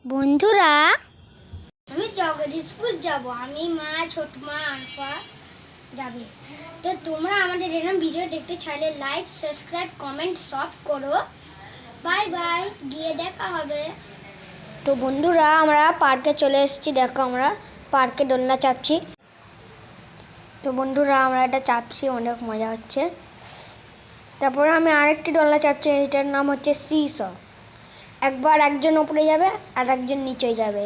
বন্ধুরা, আমি জগদীশপুর যাব। আমি মা, ছোট মা, আরফা যাবে। তো তোমরা আমাদের এরকম ভিডিও দেখতে চাইলে লাইক, সাবস্ক্রাইব, কমেন্ট সব করো। বাই বাই, গিয়ে দেখা হবে। তো বন্ধুরা, আমরা পার্কে চলে এসেছি। দেখো, আমরা পার্কে দোলনা চাপছি। তো বন্ধুরা, আমরা এটা চাপছি, অনেক মজা হচ্ছে। তারপরে আমি আরেকটি দোলনা চাপছি, এটার নাম হচ্ছে সিস। একবার একজন উপরে যাবে আর একজন নিচে যাবে,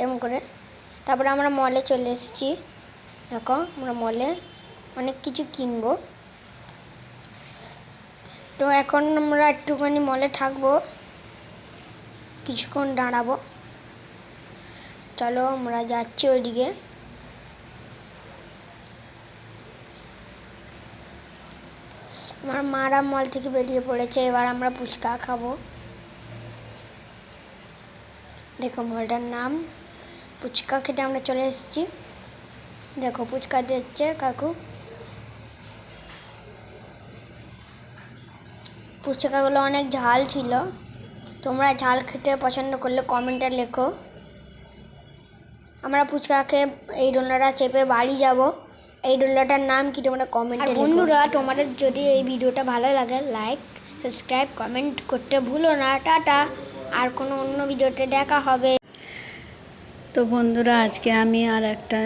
এরকম করে। তারপরে আমরা মলে চলে এসেছি। দেখো, আমরা মলে অনেক কিছু কিনবো। তো এখন আমরা একটুখানি মলে থাকবো, কিছুক্ষণ দাঁড়াবো। চলো, আমরা যাচ্ছি ওইদিকে। আমার মারা মল থেকে বেরিয়ে পড়েছে। এবার আমরা ফুচকা খাবো। দেখো, মলটার নাম ফুচকা খেতে আমরা চলে এসেছি। দেখো, ফুচকা দিচ্ছে কাকু। ফুচকাগুলো অনেক ঝাল ছিল। তোমরা ঝাল খেতে পছন্দ করলে কমেন্টে লেখো। আমরা ফুচকা খেয়ে এই দোলনাটা চেপে বাড়ি যাব। এই দোলনাটার নাম কি তোমরা কমেন্টে লেখো। বন্ধুরা, তোমাদের যদি এই ভিডিওটা ভালো লাগে, লাইক, সাবস্ক্রাইব, কমেন্ট করতে ভুলো না। টাটা, আর কোনো অন্য ভিডিওতে দেখা হবে। তো বন্ধুরা, আজকে আমি আর একটা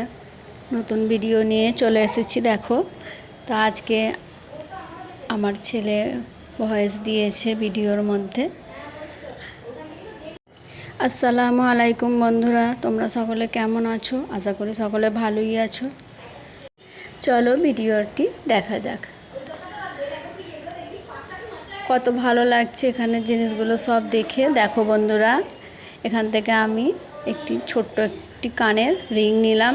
নতুন ভিডিও নিয়ে চলে এসেছি। দেখো, তো আজকে আমার ছেলে ভয়েস দিয়েছে ভিডিওর মধ্যে। আসসালামু আলাইকুম বন্ধুরা, তোমরা সকলে কেমন আছো? আশা করি সকলে ভালোই আছো। চলো ভিডিওটি দেখা যাক। কত ভালো লাগছে এখানে জিনিসগুলো সব দেখে। দেখো বন্ধুরা, এখান থেকে আমি ছোট্ট একটি কানের রিং নিলাম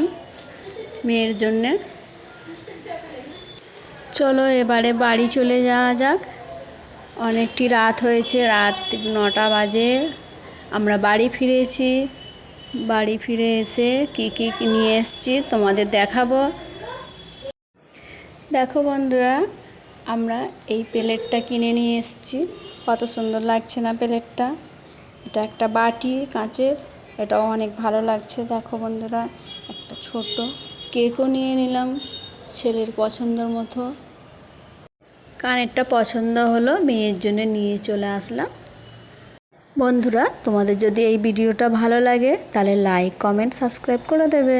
মেয়ের জন্যে। চলো এবারে বাড়ি চলে যাওয়া যাক। অনেকটি রাত হয়েছে, রাত 9টা বাজে। আমরা বাড়ি ফিরেছি। বাড়ি ফিরে এসে কী নিয়ে এসেছি তোমাদের দেখাবো। দেখো বন্ধুরা, আমরা এই প্লেটটা কিনে নিয়ে এসেছি। কত সুন্দর লাগছে না প্লেটটা? এটা একটা বাটি কাঁচের, এটাও অনেক ভালো লাগছে। দেখো বন্ধুরা, একটা ছোট কেকও নিয়ে নিলাম ছেলের পছন্দের মতো। কানেরটা পছন্দ হলো, মেয়ের জন্য নিয়ে চলে আসলাম। বন্ধুরা, তোমাদের যদি এই ভিডিওটা ভালো লাগে তাহলে লাইক, কমেন্ট, সাবস্ক্রাইব করে দেবে।